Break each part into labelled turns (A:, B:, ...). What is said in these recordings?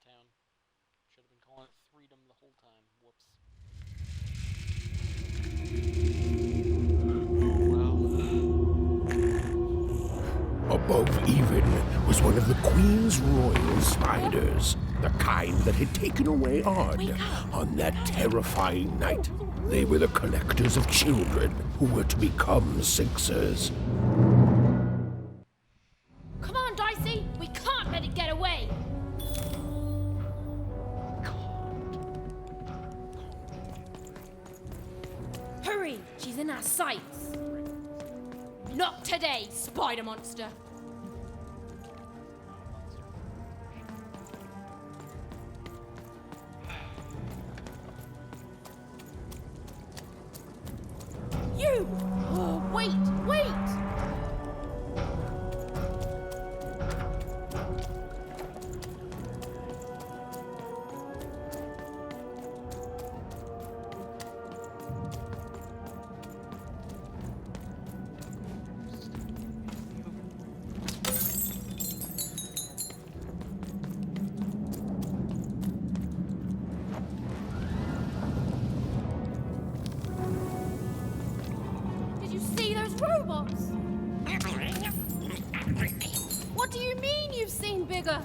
A: town. Should have been calling it Freedom the whole time. Whoops.
B: Above even was one of the Queen's royal spiders, the kind that had taken away Odd on that terrifying night. They were the collectors of children who were to become Sixers.
C: Come on, Dicey! We can't let it get away! Hurry! She's in our sights! Not today, spider monster! You! Oh, wait! Wait! Did you see those robots? What do you mean you've seen bigger?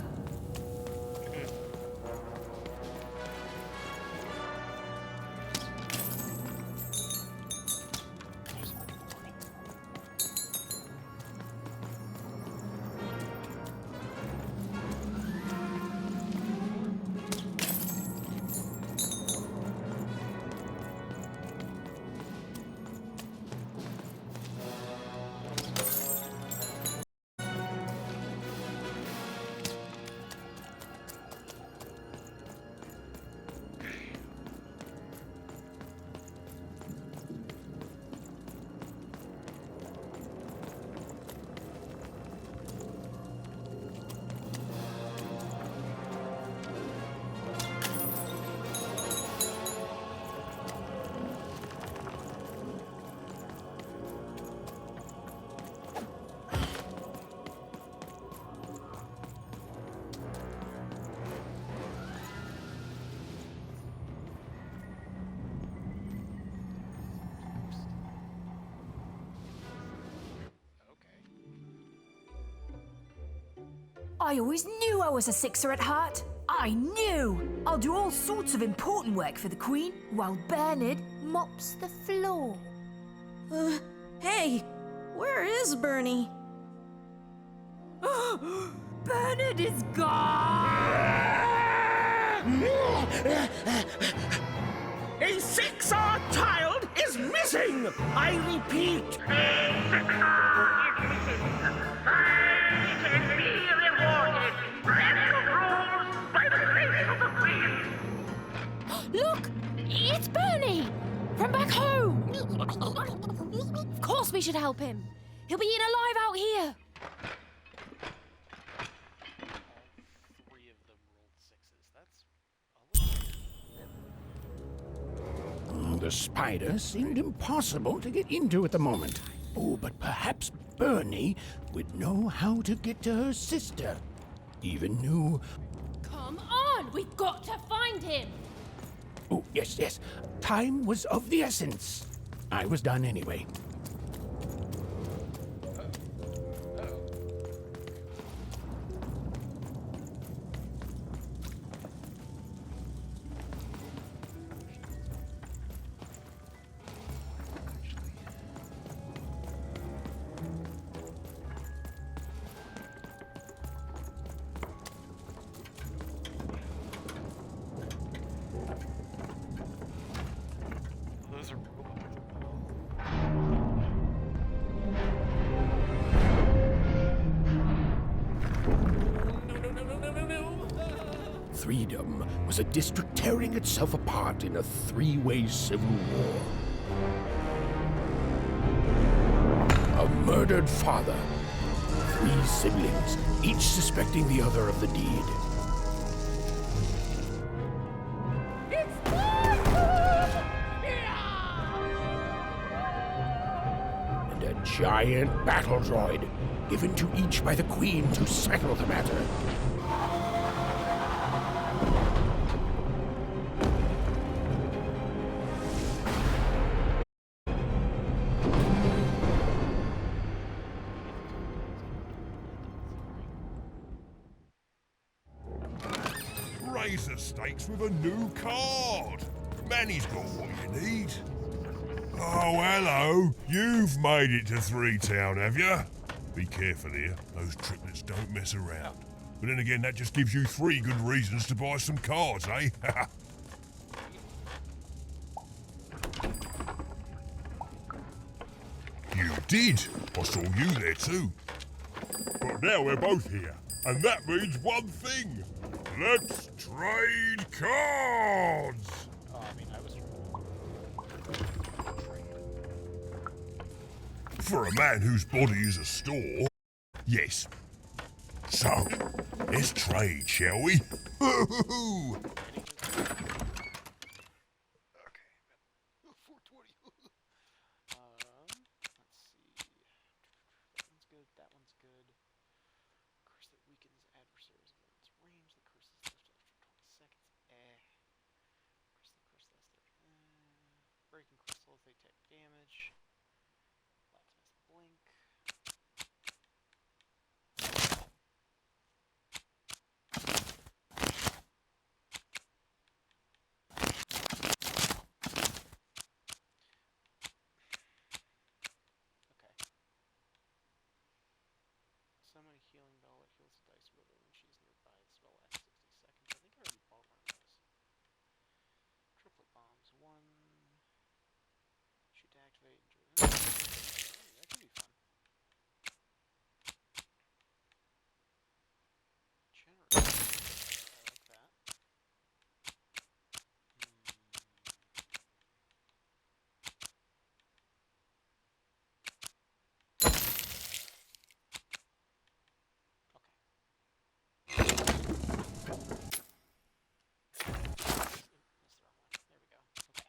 D: I always knew I was a Sixer at heart. I knew! I'll do all sorts of important work for the Queen while Bernard mops the floor.
E: Hey, where is Bernie?
D: Bernard is gone!
B: A Sixer child is missing! I repeat,
C: Look! It's Bernie! From back home! Of course we should help him. He'll be eaten alive out here.
A: Three of them rolled sixes. That's a little...
B: The spider seemed impossible to get into at the moment. Oh, but perhaps Bernie would know how to get to her sister. Even knew...
C: Come on! We've got to find him!
B: Oh, yes. Time was of the essence. I was done anyway.
A: Those are...
B: Freedom was a district tearing itself apart in a three-way civil war. A murdered father, three siblings, each suspecting the other of the deed. And a giant battle droid, given to each by the Queen to settle the matter.
F: raise the stakes with a new card. Manny's got what you need. Oh, hello. You've made it to Three Town, have you? Be careful here. Those triplets don't mess around. But then again, that just gives you 3 good reasons to buy some cards, eh? You did. I saw you there too. But now we're both here, and that means one thing. Let's trade cards!
A: Oh, I mean, I was.
F: For a man whose body is a store, yes. So, let's trade, shall we? Hoo-hoo-hoo!
A: Okay. 420. Let's see. That one's good. That one's good. Curse that weakens adversaries within its range. The curse is left after 20 seconds. Curse the curse lasts. Breaking crystals, they take damage. Blasphemous blink. Okay. Summon a healing bell. It heals the dice wielder when she's nearby. The spell lasts 60 seconds. I think I already bought one of those. Triplet bombs. 1. Shoot to activate. That could be fun. Generate. I like that. There we go. Okay.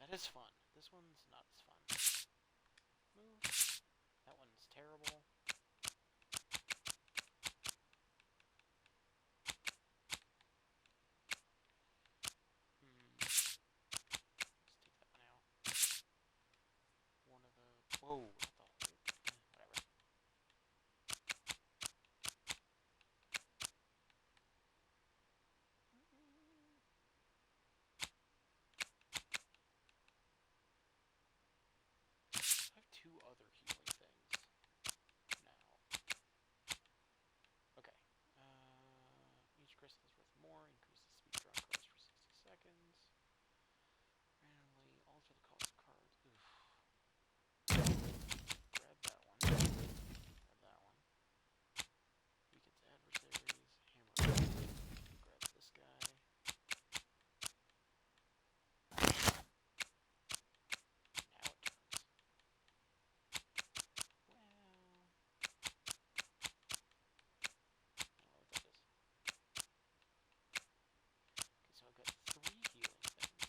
A: That is fun. This one's not as fun. Move. That one's terrible. Let's take that one out. One of the... Whoa, not the whole... whatever. I have 2 other healing things now. Okay. Each crystal is worth more. Increases speed draw cards for 60 seconds. Randomly alter the cost of cards. Oof. Grab that one. Grab that one. Weakens adversaries. Hammer. Grab this guy. Now it turns. Well, I don't know what that is. Okay, so I've got 3 healing things.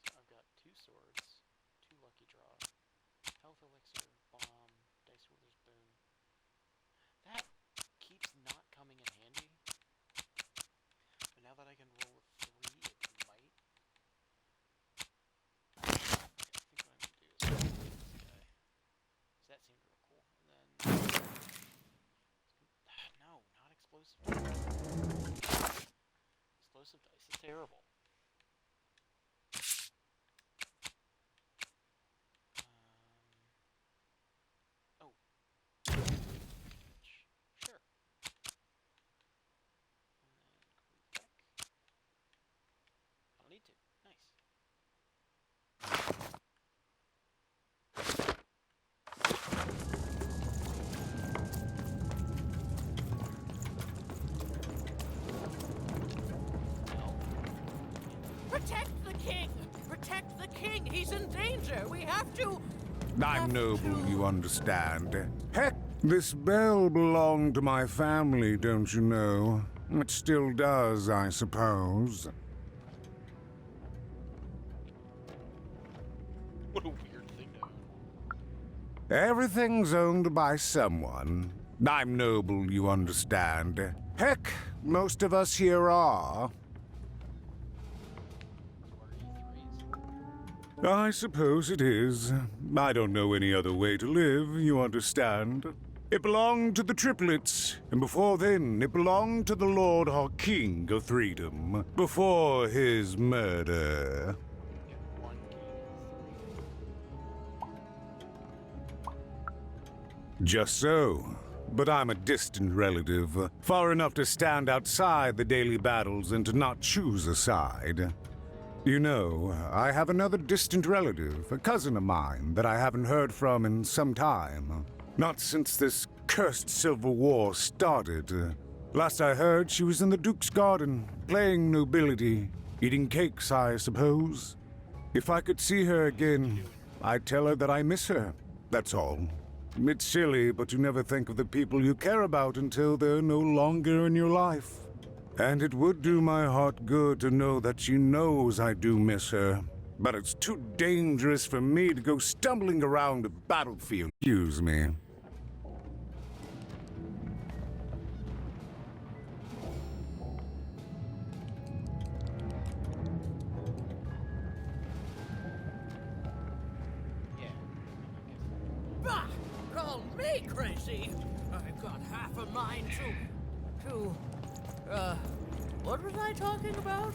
A: So I've got 2 swords, 2 lucky draw, health elixir, bomb, dice wielder's boon. That keeps not coming in handy. But now that I can roll with 3, it might. Okay, I think what I'm gonna do is roll with this guy. Because that seemed real cool. And then no, not explosive. Explosive dice is terrible. Oh. Sure. And then complete deck. I don't need to. Nice. No.
G: Protect the king! Protect the king! He's in danger! We have to...
H: I'm noble, you understand. Heck, this bell belonged to my family, don't you know? It still does, I suppose.
A: What a weird thing to own.
H: Everything's owned by someone. I'm noble, you understand. Heck, most of us here are. I suppose it is. I don't know any other way to live, you understand. It belonged to the triplets, and before then, it belonged to the Lord our King of Freedom, before his murder.
A: One
H: Just so. But I'm a distant relative, far enough to stand outside the daily battles and to not choose a side. You know, I have another distant relative, a cousin of mine, that I haven't heard from in some time. Not since this cursed Civil War started. Last I heard, she was in the Duke's garden, playing nobility, eating cakes, I suppose. If I could see her again, I'd tell her that I miss her, that's all. It's silly, but you never think of the people you care about until they're no longer in your life. And it would do my heart good to know that she knows I do miss her. But it's too dangerous for me to go stumbling around a battlefield. Excuse me.
G: Bah! Call me crazy! I've got half a mind to... what was I talking about?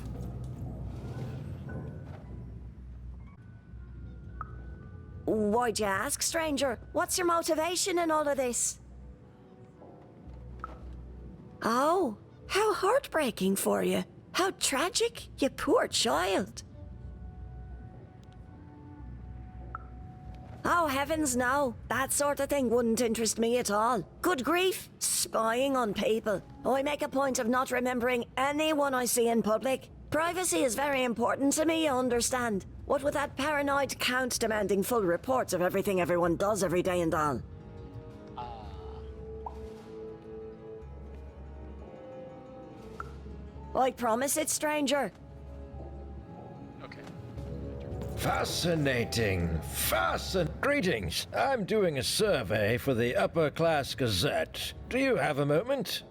E: Why'd you ask, stranger? What's your motivation in all of this? Oh, how heartbreaking for you. How tragic, you poor child. Oh, heavens no. That sort of thing wouldn't interest me at all. Good grief, spying on people. I make a point of not remembering anyone I see in public. Privacy is very important to me, you understand. What with that paranoid count demanding full reports of everything everyone does every day and all. I promise it, stranger.
A: Okay.
I: Fascinating. Greetings. I'm doing a survey for the Upper Class Gazette. Do you have a moment?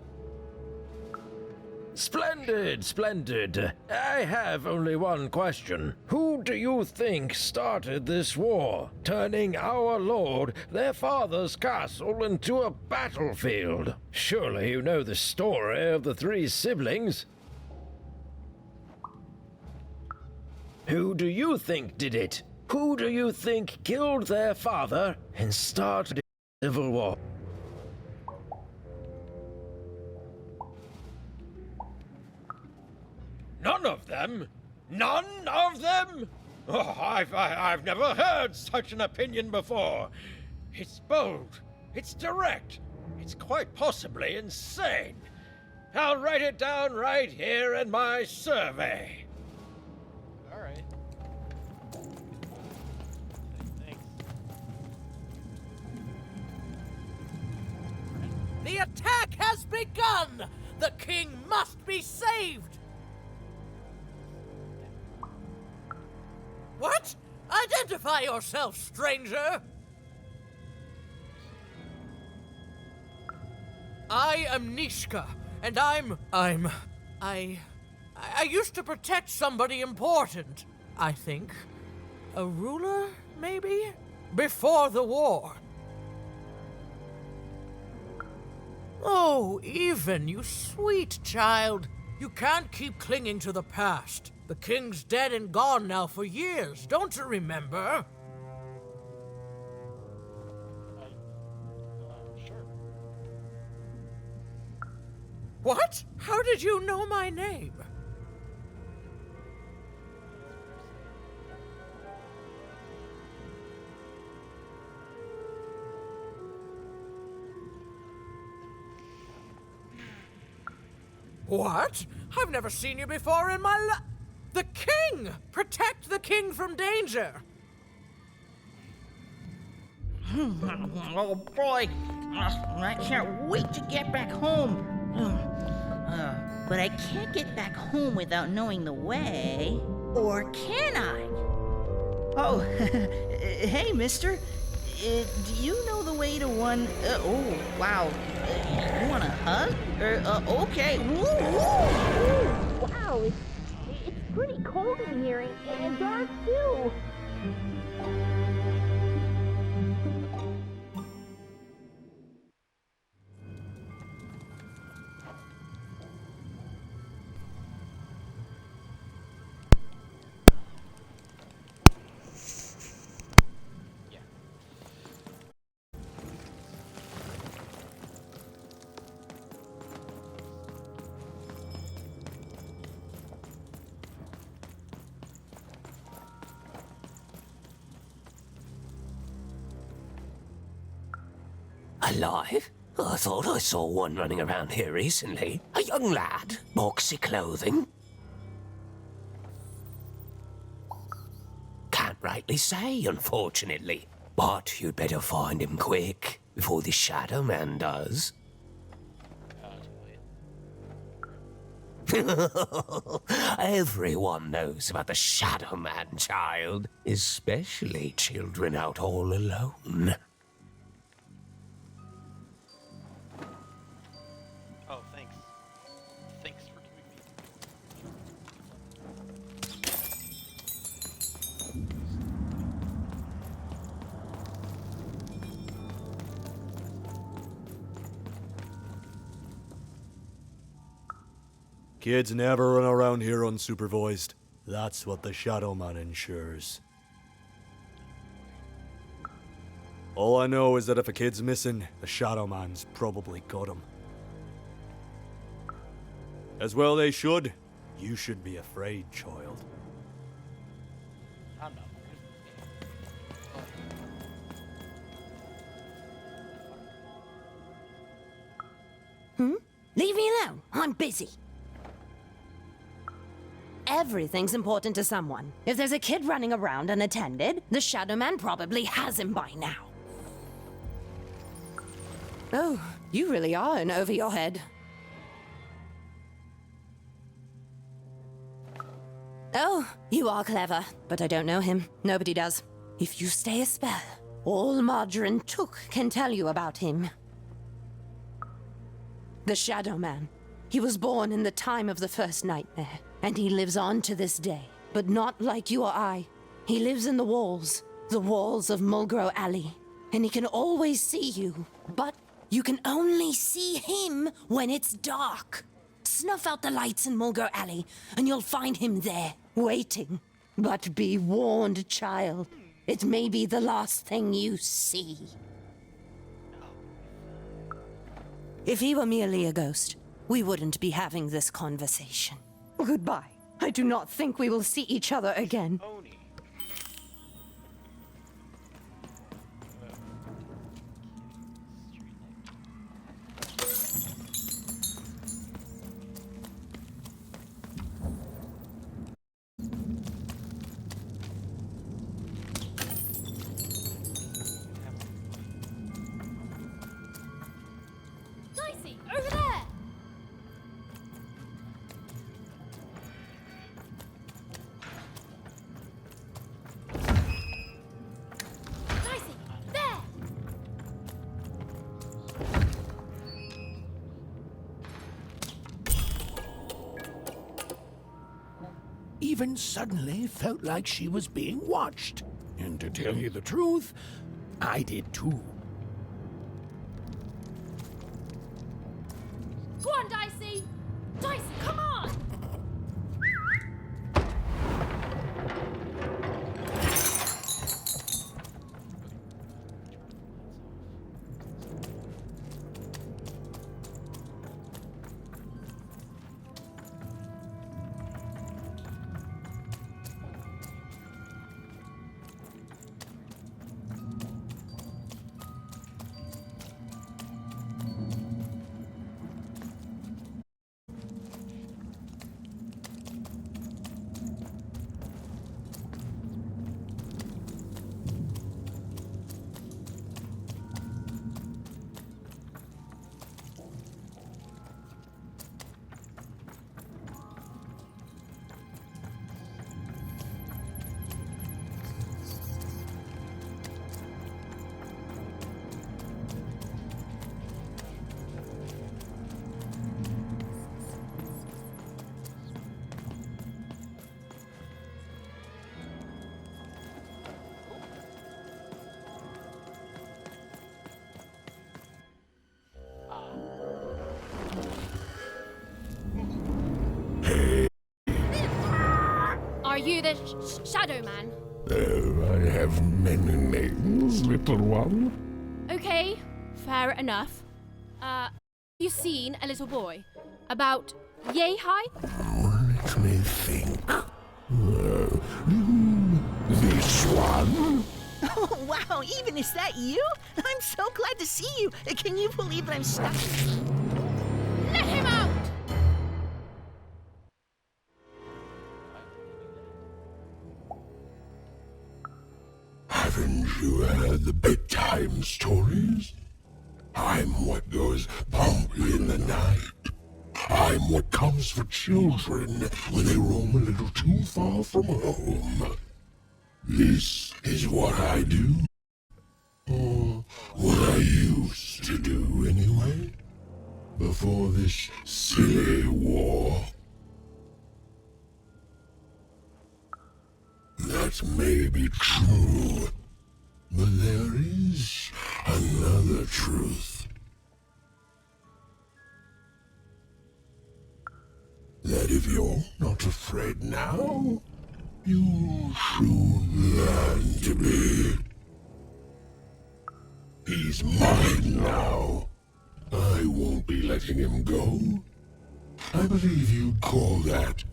I: Splendid. I have only one question. Who do you think started this war, turning our lord, their father's castle, into a battlefield? Surely you know the story of the three siblings. Who do you think did it? Who do you think killed their father and started the Civil War? None of them? None of them? Oh, I've never heard such an opinion before. It's bold. It's direct. It's quite possibly insane. I'll write it down right here in my survey.
A: All right. Thanks.
G: The attack has begun! The king must be saved! What? Identify yourself, stranger! I am Nishka, and I used to protect somebody important, I think. A ruler, maybe? Before the war. Oh, Even, you sweet child. You can't keep clinging to the past. The king's dead and gone now for years, don't you remember?
A: Sure.
G: What? How did you know my name? What? I've never seen you before in my life. The king! Protect the king from danger!
J: Oh boy, I can't wait to get back home. But I can't get back home without knowing the way. Or can I? Oh, hey, mister. Do you know the way to one... oh, wow. You want a hug? Okay. Woo!
C: Wow, it's pretty cold in here and dark too.
B: Alive? I thought I saw one running around here recently. A young lad, boxy clothing. Can't rightly say, unfortunately. But you'd better find him quick, before the Shadow Man does. Everyone knows about the Shadow Man, child. Especially children out all alone.
A: Oh, thanks. Thanks for giving me.
K: Kids never run around here unsupervised. That's what the Shadow Man ensures. All I know is that if a kid's missing, the Shadow Man's probably got him. As well they should. You should be afraid, child.
A: I'm not.
C: Leave me alone. I'm busy. Everything's important to someone. If there's a kid running around unattended, the Shadow Man probably has him by now. Oh, you really are in over your head. Oh, you are clever, but I don't know him. Nobody does. If you stay a spell, all Margarine Took can tell you about him. The Shadow Man. He was born in the time of the first nightmare, and he lives on to this day. But not like you or I. He lives in the walls of Mulgrew Alley, and he can always see you. But you can only see him when it's dark. Snuff out the lights in Mulgrew Alley, and you'll find him there, waiting. But be warned, child. It may be the last thing you see. If he were merely a ghost, we wouldn't be having this conversation. Goodbye. I do not think we will see each other again.
A: Oni.
C: Dicey, over there! Dicey, there!
B: Even suddenly felt like she was being watched. And to tell you the truth, I did too.
C: Go on, Dicey! Dicey, come on! Are you the Shadow Man?
B: I have many names, little one.
C: Okay, fair enough. You seen a little boy about yay high?
B: Let me think. This one?
J: Oh, wow, Even, is that you? I'm so glad to see you. Can you believe that I'm stuck? Let him out!
B: Haven't you heard the bedtime stories? I'm what goes bump in the night. I'm what comes for children when they roam a little too far from home. This is what I do. Or what I used to do anyway. Before this silly war. That may be true, but there is another truth. That if you're not afraid now, you'll soon learn to be. He's mine now. I won't be letting him go. I believe you'd call that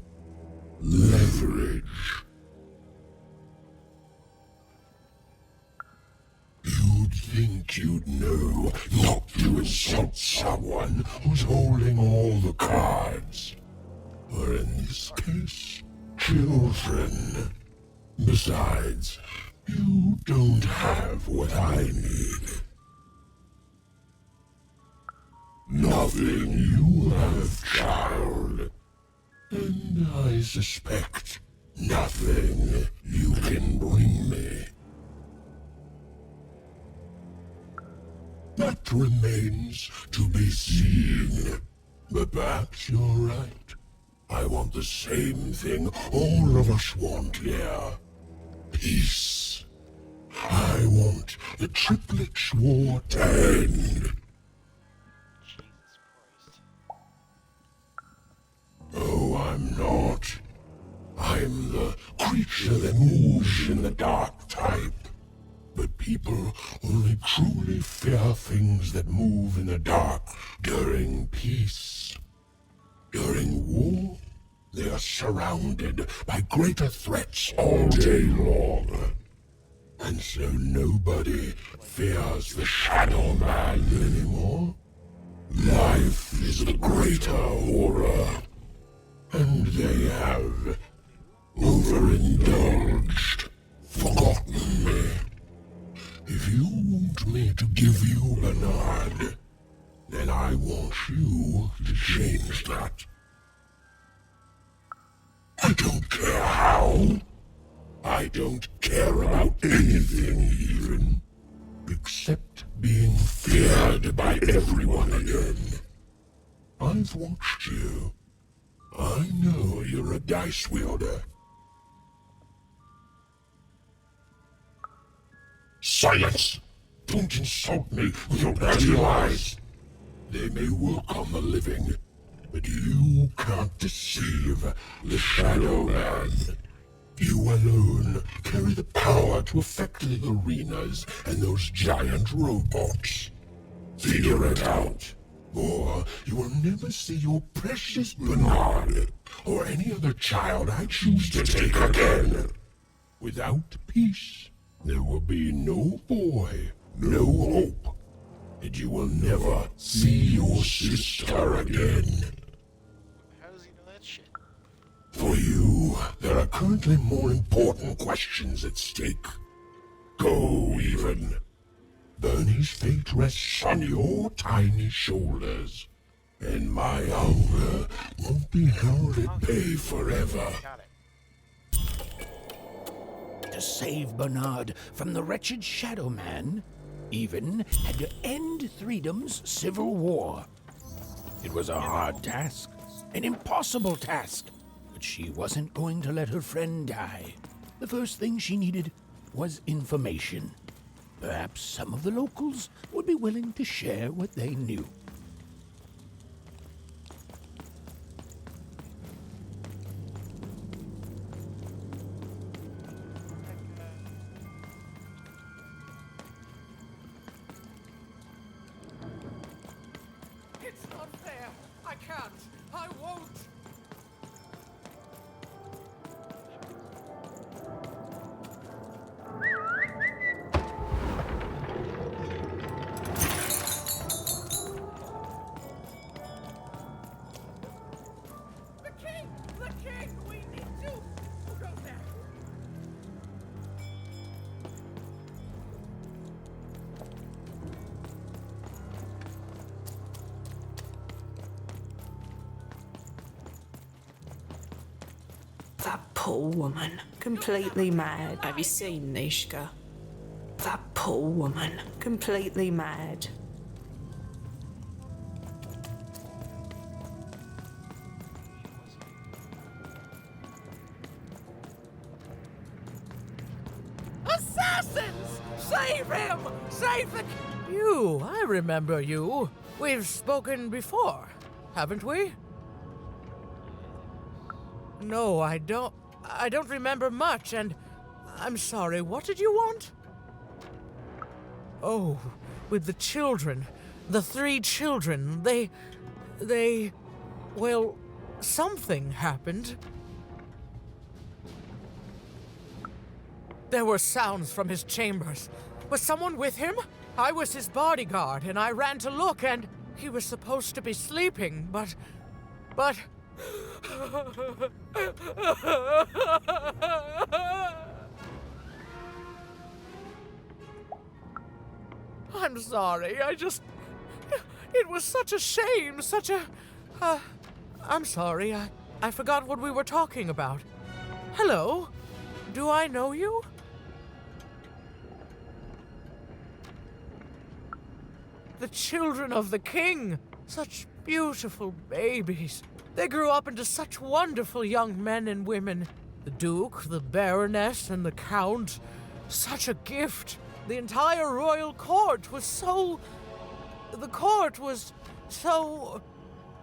B: leverage. You'd think you'd know not to insult someone who's holding all the cards. Or in this case, children. Besides, you don't have what I need. Nothing you have, child. And I suspect nothing you can bring me. That remains to be seen. But perhaps you're right. I want the same thing all of us want here. Peace. I want the Triplets' War to end. Oh, I'm not. I'm the creature that moves in the dark type. But people only truly fear things that move in the dark during peace. During war, they are surrounded by greater threats all day long. And so nobody fears the Shadow Man anymore. Life is the greater horror. And they have overindulged, forgotten me. If you want me to give you Bernard, then I want you to change that. I don't care how. I don't care about anything even, except being feared by everyone again. I've watched you. I know you're a dice wielder. Silence! Don't insult me with your bloody lies. They may work on the living, but you can't deceive the Shadow Man. You alone carry the power to affect the arenas and those giant robots. Figure it out, or you will never see your precious Bernard or any other child I choose to take again. Without peace, there will be no boy, no hope, and you will never see your sister again.
A: How does he know that shit?
B: For you, there are currently more important questions at stake. Go, Even. Bernie's fate rests on your tiny shoulders, and my hunger won't be held at bay forever.
A: Got it.
B: To save Bernard from the wretched Shadow Man, Even had to end Threedom's civil war. It was a hard task, an impossible task, but she wasn't going to let her friend die. The first thing she needed was information. Perhaps some of the locals would be willing to share what they knew.
G: It's not fair. I can't. I won't.
L: poor woman. Completely mad. Have you seen Nishka? That poor woman. Completely mad.
G: Assassins! Save him! Save the... You, I remember you. We've spoken before, haven't we? No, I don't remember much, and I'm sorry, what did you want? Oh, with the children. The 3 children, well, something happened. There were sounds from his chambers. Was someone with him? I was his bodyguard, and I ran to look, and he was supposed to be sleeping, but... I'm sorry, it was such a shame, I'm sorry, I forgot what we were talking about. Hello? Do I know you? The children of the king! Such beautiful babies. They grew up into such wonderful young men and women. The Duke, the Baroness, and the Count. Such a gift. The entire royal court was so... The court was so...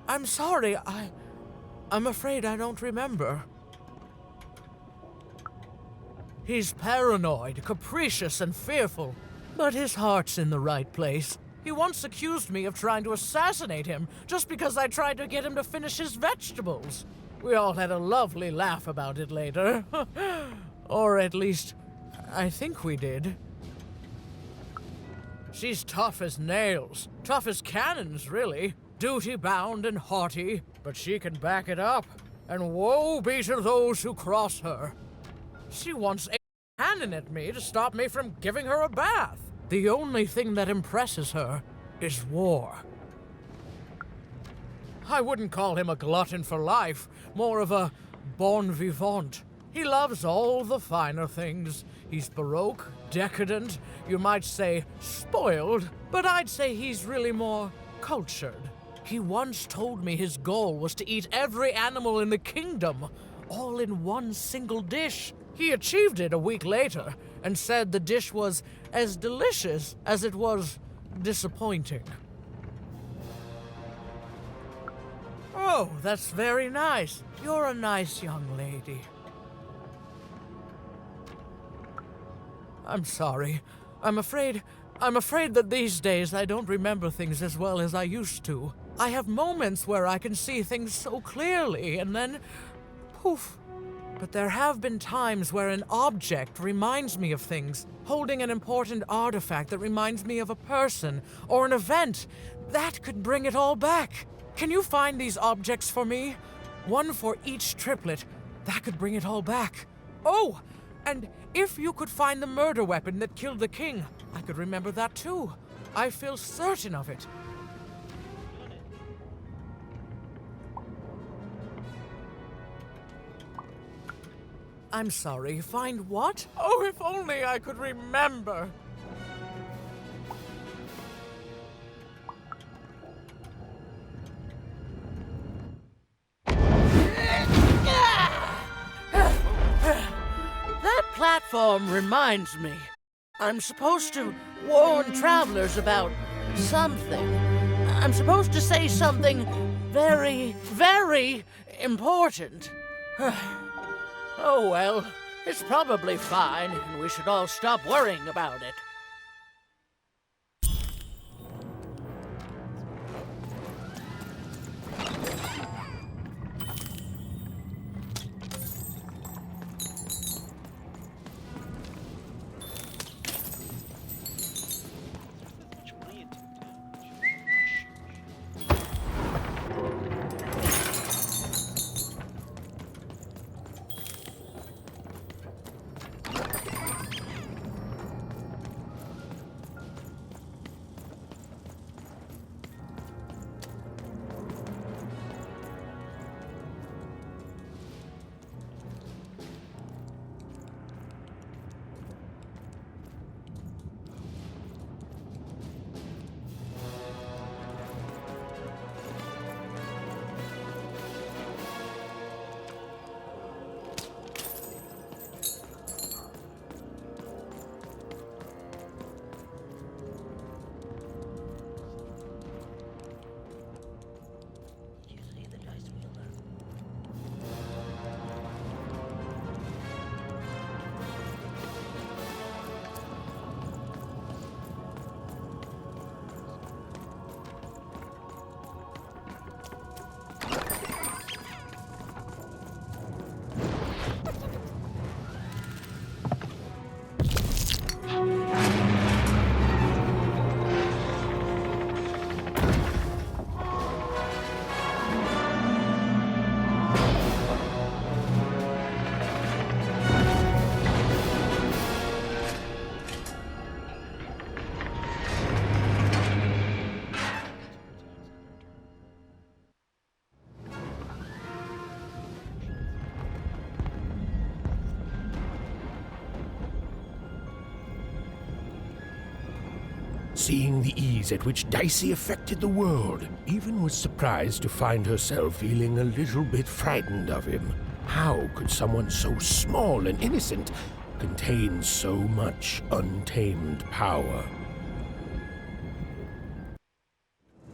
G: I'm sorry, I'm afraid I don't remember. He's paranoid, capricious, and fearful. But his heart's in the right place. He once accused me of trying to assassinate him just because I tried to get him to finish his vegetables. We all had a lovely laugh about it later. Or at least, I think we did. She's tough as nails. Tough as cannons, really. Duty-bound and haughty, but she can back it up. And woe be to those who cross her. She once aimed a cannon at me to stop me from giving her a bath. The only thing that impresses her is war. I wouldn't call him a glutton for life, more of a bon vivant. He loves all the finer things. He's baroque, decadent, you might say spoiled, but I'd say he's really more cultured. He once told me his goal was to eat every animal in the kingdom, all in one single dish. He achieved it a week later, and said the dish was as delicious as it was disappointing. Oh, that's very nice. You're a nice young lady. I'm sorry. I'm afraid that these days I don't remember things as well as I used to. I have moments where I can see things so clearly, and then poof. But there have been times where an object reminds me of things, holding an important artifact that reminds me of a person or an event. That could bring it all back. Can you find these objects for me? One for each triplet. That could bring it all back. Oh, and if you could find the murder weapon that killed the king, I could remember that too. I feel certain of it. I'm sorry, find what? Oh, if only I could remember. That platform reminds me. I'm supposed to warn travelers about something. I'm supposed to say something very, very important. Oh well, it's probably fine, and we should all stop worrying about it.
B: Seeing the ease at which Dicey affected the world, Even was surprised to find herself feeling a little bit frightened of him. How could someone so small and innocent contain so much untamed power?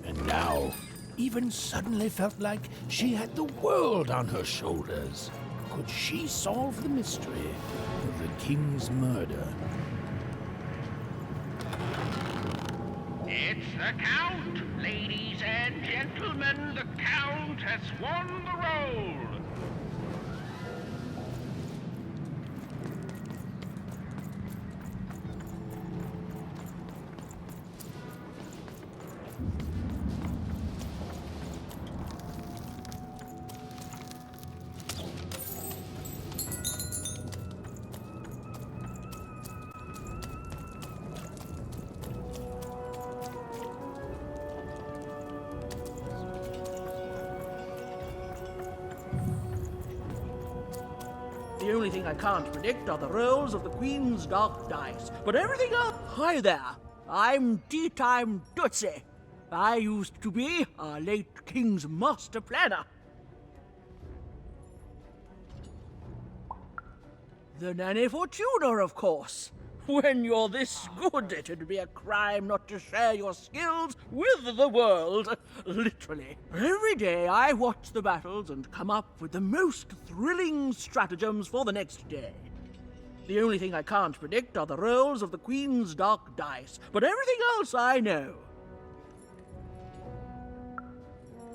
B: And now, Even suddenly felt like she had the world on her shoulders. Could she solve the mystery of the king's murder?
M: It's the Count! Ladies and gentlemen, the Count has won the role!
N: The only thing I can't predict are the rolls of the Queen's dark dice. But everything else... Hi there. I'm Tea Time Tootsie. I used to be our late King's master planner. The Nanny Fortuna, of course. When you're this good, it'd be a crime not to share your skills with the world. Literally. Every day I watch the battles and come up with the most thrilling stratagems for the next day. The only thing I can't predict are the rolls of the Queen's dark dice, but everything else I know.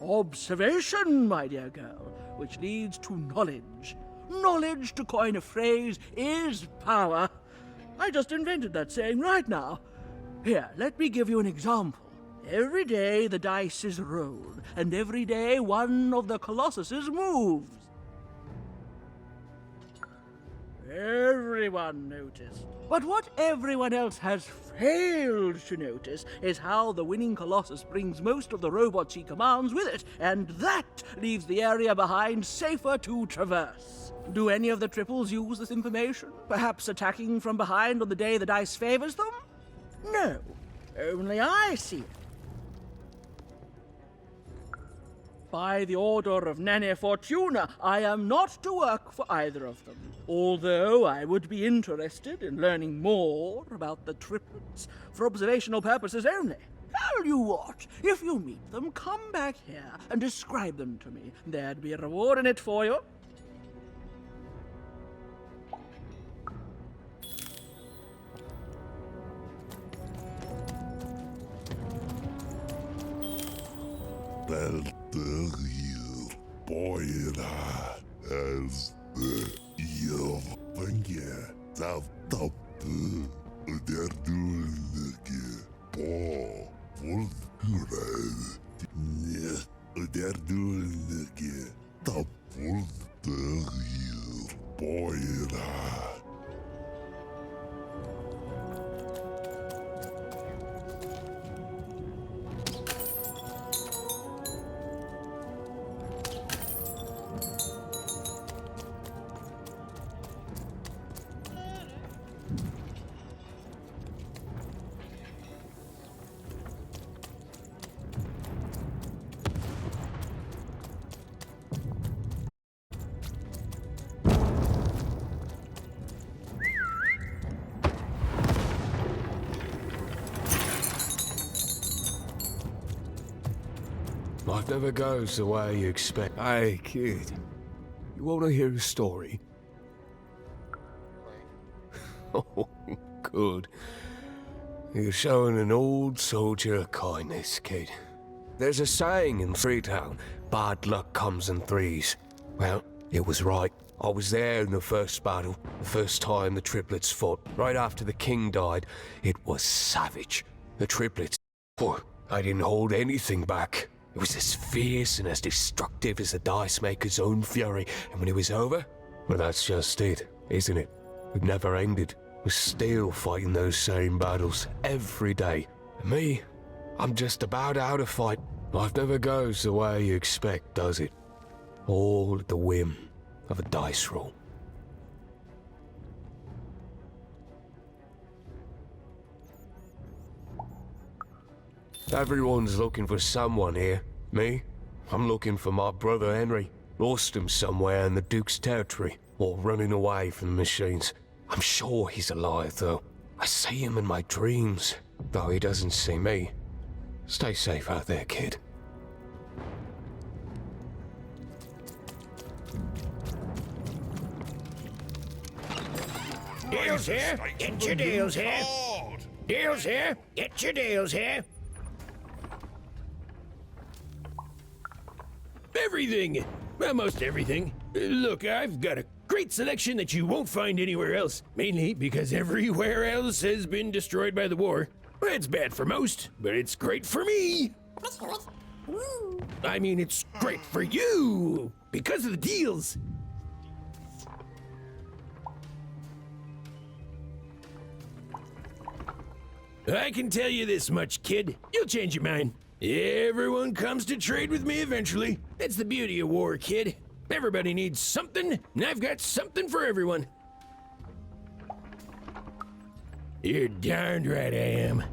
N: Observation, my dear girl, which leads to knowledge. Knowledge, to coin a phrase, is power. I just invented that saying right now. Here, let me give you an example. Every day the dice is rolled, and every day one of the Colossuses moves. Everyone noticed. But what everyone else has failed to notice is how the winning Colossus brings most of the robots he commands with it, and that leaves the area behind safer to traverse. Do any of the triples use this information? Perhaps attacking from behind on the day the dice favors them? No, only I see it. By the order of Nanny Fortuna, I am not to work for either of them. Although I would be interested in learning more about the triplets for observational purposes only. Tell you what, if you meet them, come back here and describe them to me. There'd be a reward in it for you.
F: I'll tell you, Boyra, as the Eve Finger, Top, der Dulke, Po, Volkred, der Dulke, Top, Volk, you, Boyra.
B: Life never goes the way you expect. Hey, kid. You want to hear a story? Oh, good. You're showing an old soldier kindness, kid. There's a saying in Freetown, bad luck comes in threes. Well, it was right. I was there in the first battle, the first time the triplets fought. Right after the king died, it was savage. The triplets, I didn't hold anything back. It was as fierce and as destructive as the Dice Maker's own fury, and when it was over, well, that's just it, isn't it? It never ended. We're still fighting those same battles every day. And me, I'm just about out of fight. Life never goes the way you expect, does it? All at the whim of a dice roll. Everyone's looking for someone here. Me? I'm looking for my brother Henry. Lost him somewhere in the Duke's territory, or running away from the machines. I'm sure he's alive, though. I see him in my dreams, though he doesn't see me. Stay safe out there, kid.
O: Deals here, get your deals here. Deals here, get your deals here.
P: Everything! Almost everything. Look, I've got a great selection that you won't find anywhere else. Mainly because everywhere else has been destroyed by the war. It's bad for most, but it's great for me. I mean, it's great for you because of the deals. I can tell you this much, kid. You'll change your mind. Everyone comes to trade with me eventually. That's the beauty of war, kid. Everybody needs something, and I've got something for everyone. You're darned right I am.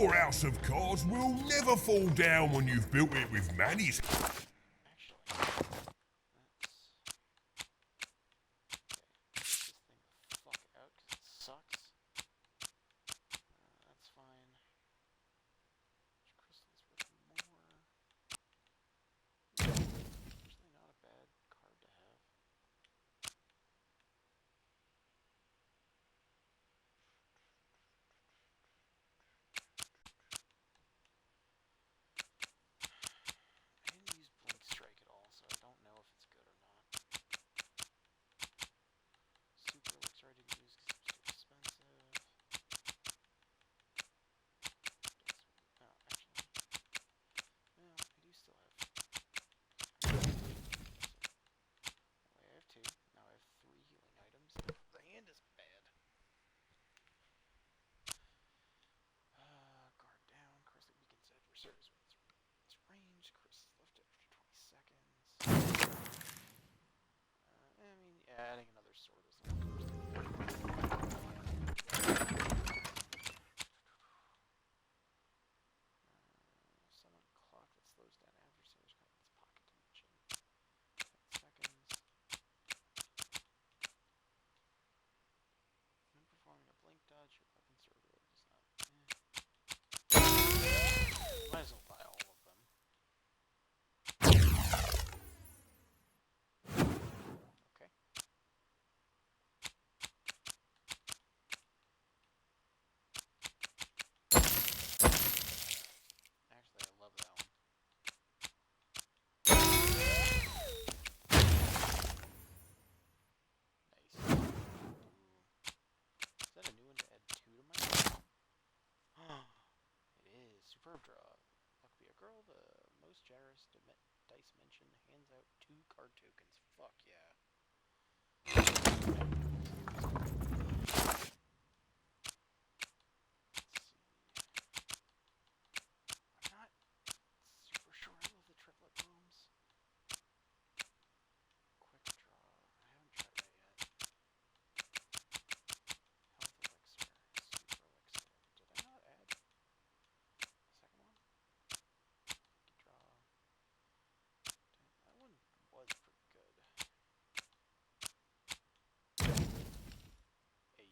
F: Your house of cards will never fall down when you've built it with Manny's.
A: Adding another sword isn't summon clock that slows down adversaries. That's pocket dimension. 10 seconds. When performing a blink dodge, your weapon sword robe does not. Might as well buy all of them. Superb draw. Luck be a girl, the most generous dice mention hands out 2 card tokens. Fuck yeah. I'm not super sure I love the triplet bombs. Quick draw. I haven't tried that yet. Health elixir. Super elixir. Did I not add second one? Draw. That one was pretty good. Hey.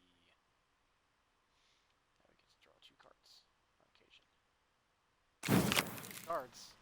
A: Now we get to draw 2 cards on occasion. Cards.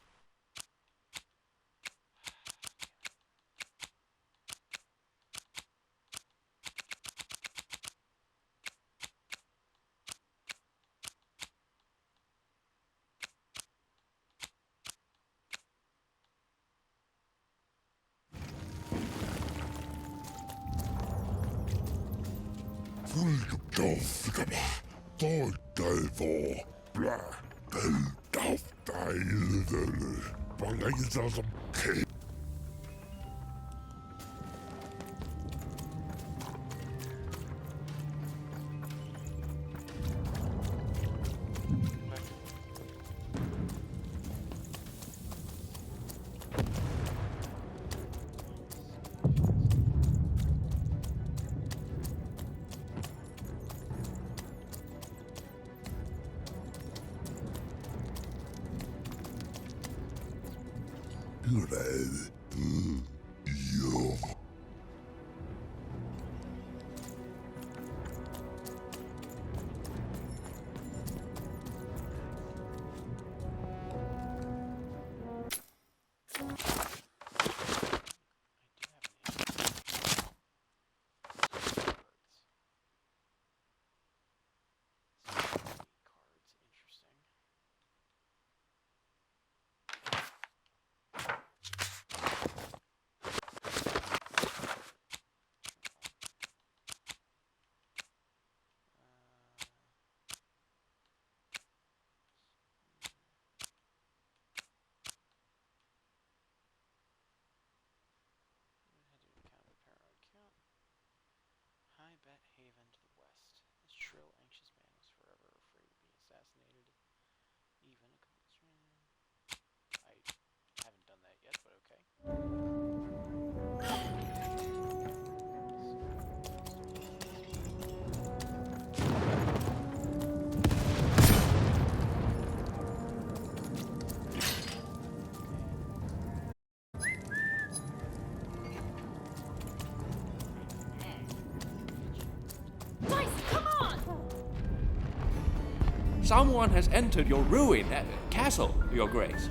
Q: Someone has entered your ruined castle, Your Grace.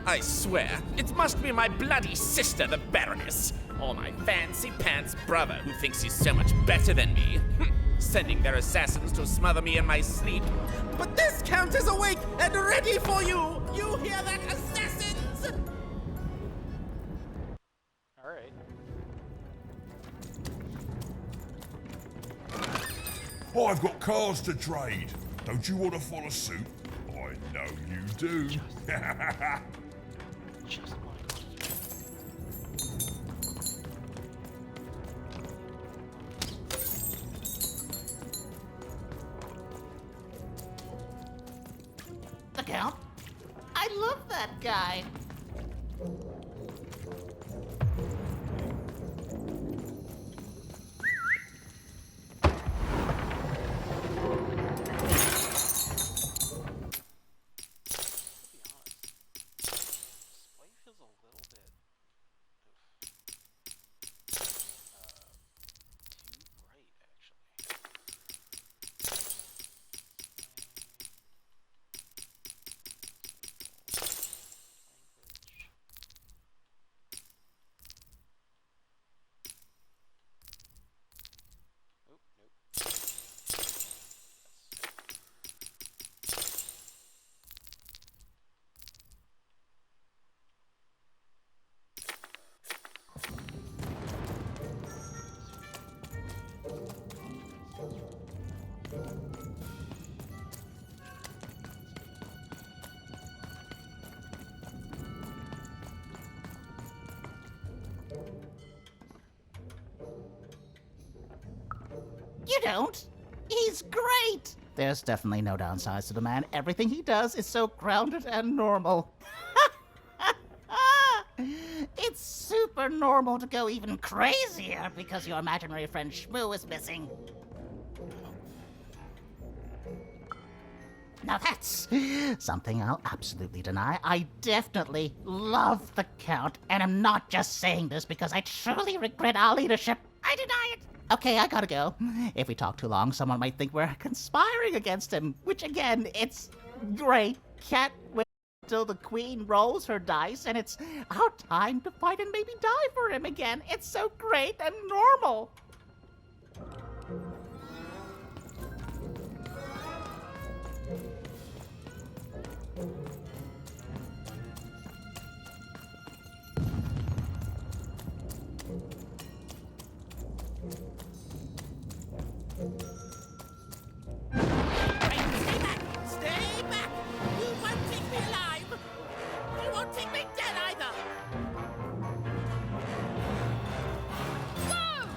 R: I swear, it must be my bloody sister, the Baroness, or my fancy-pants brother who thinks he's so much better than me, sending their assassins to smother me in my sleep. But this Count is awake and ready for you! You hear that, assassins?
A: Alright.
F: I've got cars to trade. Don't you want to follow suit? I know you do.
A: Just
J: The Count? I love that guy.
S: You don't. He's great. There's definitely no downsides to the man. Everything he does is so grounded and normal. It's super normal to go even crazier because your imaginary friend Shmoo is missing. Now that's something I'll absolutely deny. I definitely love the Count, and I'm not just saying this because I truly regret our leadership. I deny it. Okay, I gotta go. If we talk too long, someone might think we're conspiring against him, which again, it's great. Can't wait until the Queen rolls her dice and it's our time to fight and maybe die for him again. It's so great and normal.
J: Stay back! You won't take me alive! You won't take me dead either! Whoa!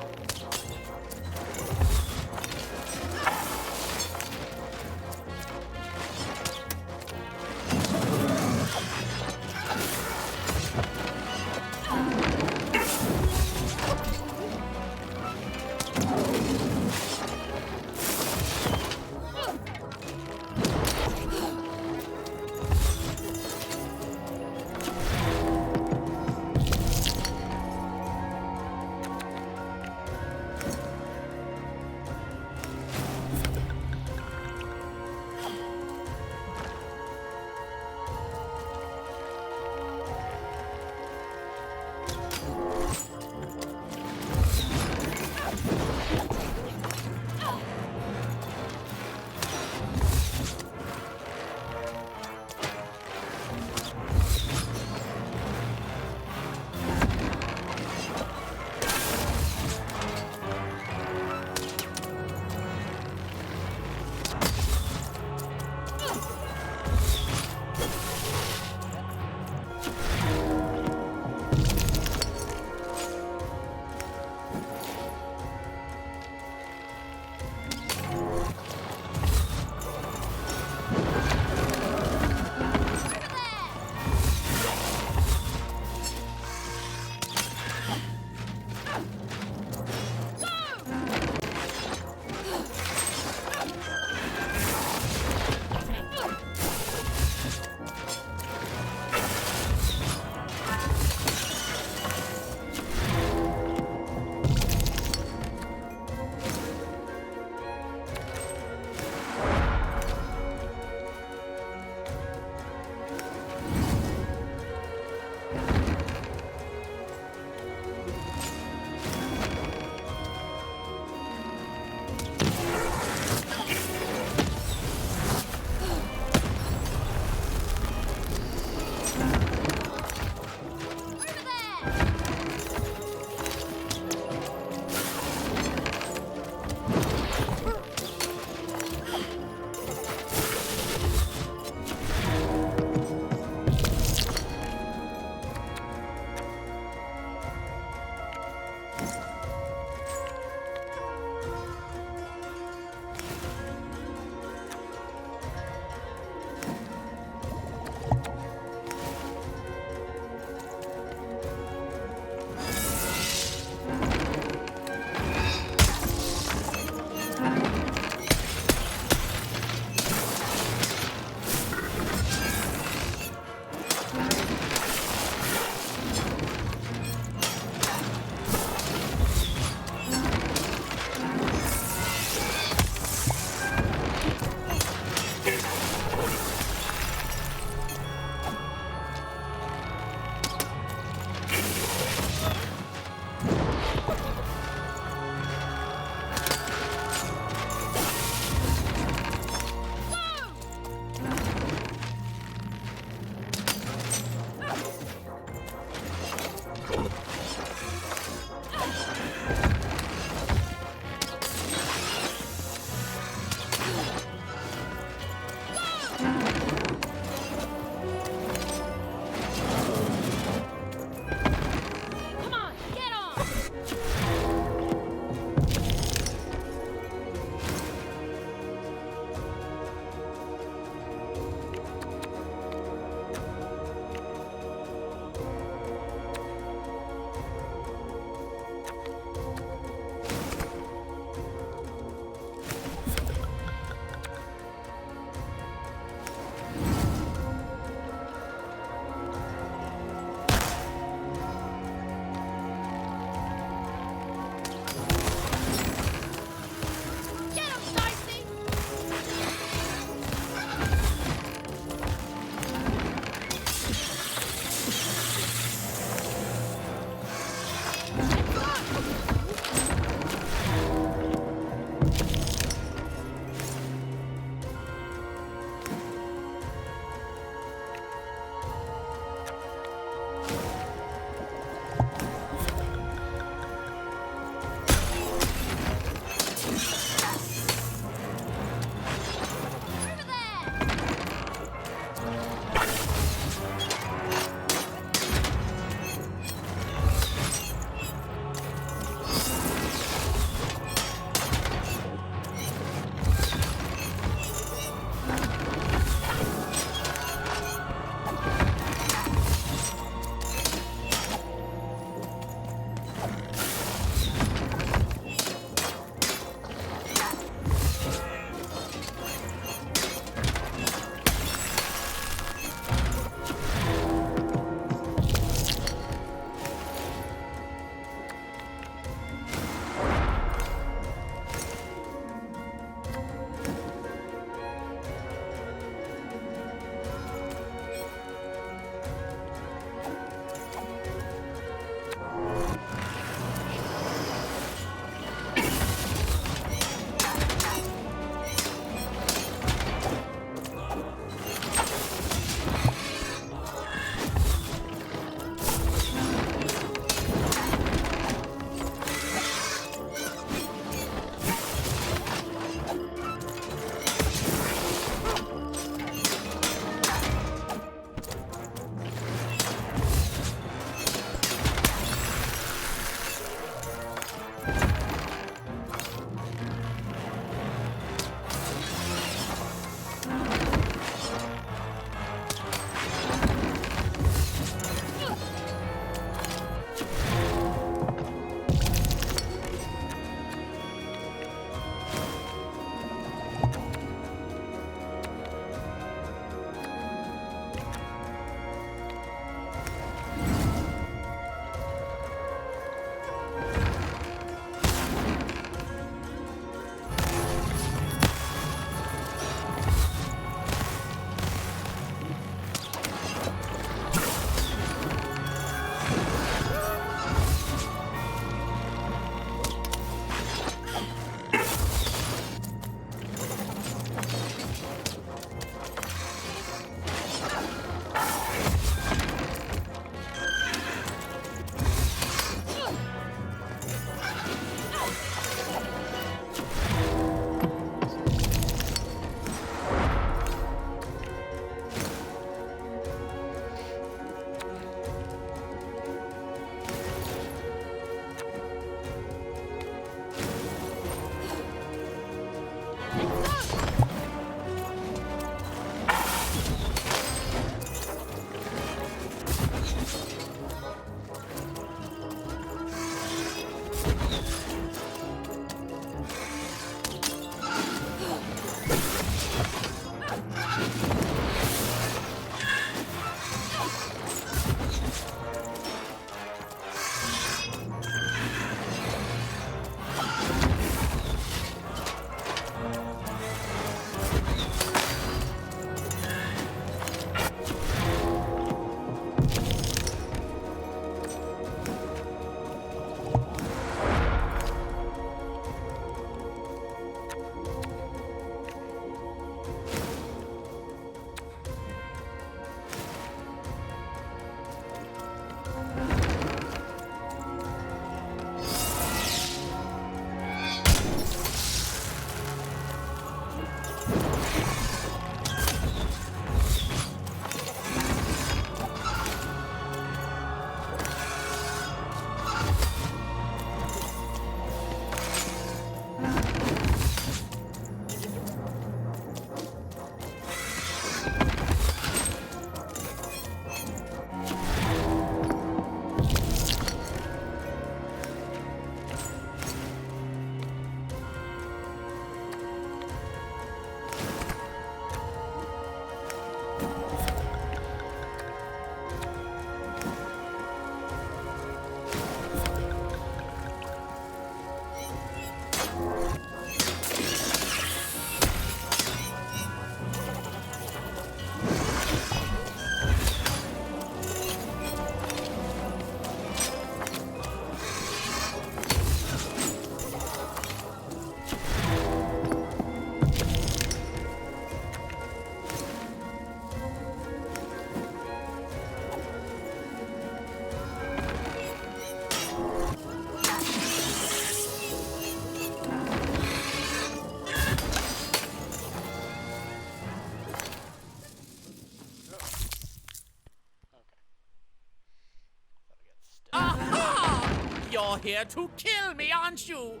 R: You're here to kill me, aren't you?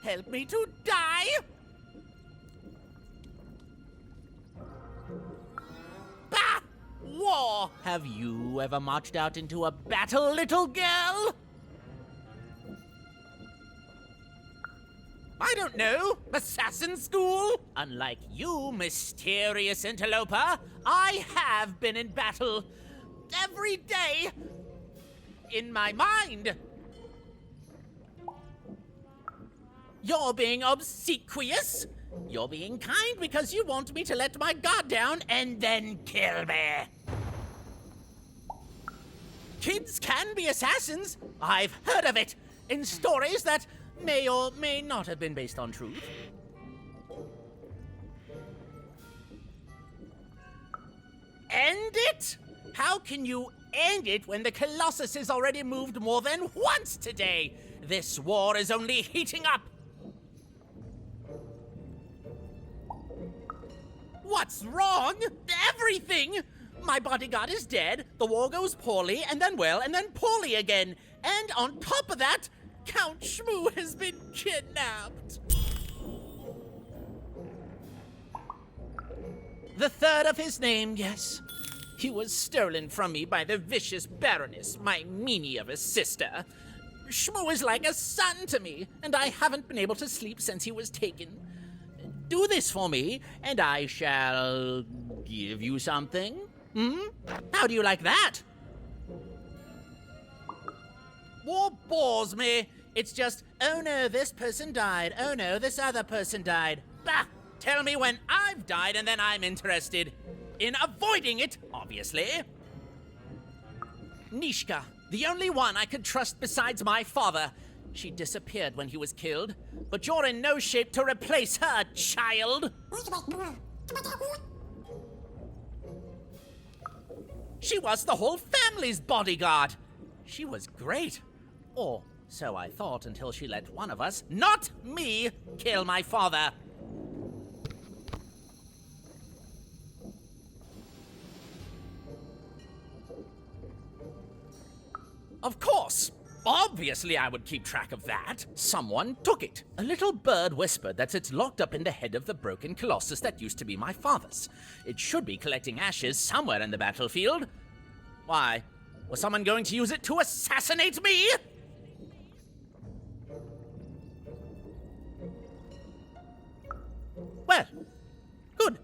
R: Help me to die? Bah! War! Have you ever marched out into a battle, little girl? I don't know. Assassin school? Unlike you, mysterious interloper, I have been in battle. Every day. In my mind. You're being obsequious. You're being kind because you want me to let my guard down and then kill me. Kids can be assassins. I've heard of it in stories that may or may not have been based on truth. End it? How can you end it when the Colossus has already moved more than once today? This war is only heating up. What's wrong? Everything! My bodyguard is dead, the war goes poorly, and then well, and then poorly again. And on top of that, Count Shmoo has been kidnapped. The third of his name, yes. He was stolen from me by the vicious Baroness, my meanie of a sister. Shmoo is like a son to me, and I haven't been able to sleep since he was taken. Do this for me, and I shall give you something. How do you like that? War bores me. It's just, oh no, this person died. Oh no, this other person died. Bah! Tell me when I've died, and then I'm interested. In avoiding it, obviously. Nishka, the only one I could trust besides my father. She disappeared when he was killed, but you're in no shape to replace her, child. She was the whole family's bodyguard. She was great. Or so I thought until she let one of us, not me, kill my father. Of course. Obviously, I would keep track of that. Someone took it. A little bird whispered that it's locked up in the head of the broken Colossus that used to be my father's. It should be collecting ashes somewhere in the battlefield. Why? Was someone going to use it to assassinate me? Well, good.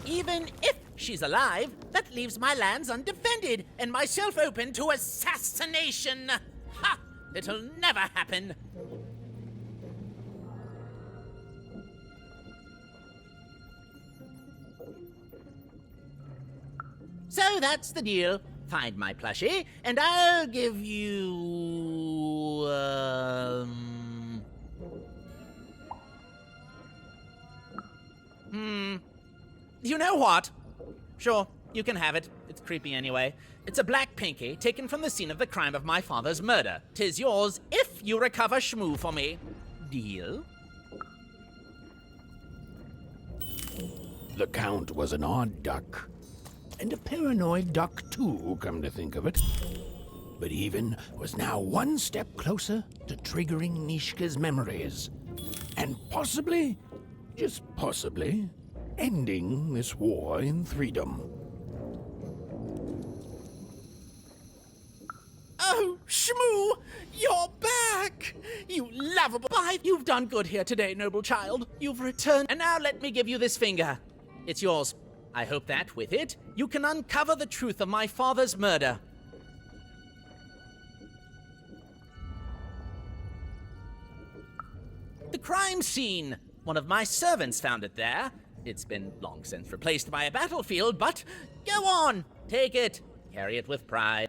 R: Even if she's alive, that leaves my lands undefended and myself open to assassination. Ha! It'll never happen. So that's the deal. Find my plushie, and I'll give you... You know what? Sure, you can have it. It's creepy anyway. It's a black pinky taken from the scene of the crime of my father's murder. 'Tis yours if you recover Shmoo for me. Deal?
B: The Count was an odd duck. And a paranoid duck, too, come to think of it. But Even was now one step closer to triggering Nishka's memories. And possibly, just possibly, ending this war in Threedom.
R: Oh, Shmoo! You're back! You lovable bye! You've done good here today, noble child. You've returned, and now let me give you this finger. It's yours. I hope that, with it, you can uncover the truth of my father's murder. The crime scene! One of my servants found it there. It's been long since replaced by a battlefield, but go on! Take it. Carry it with pride.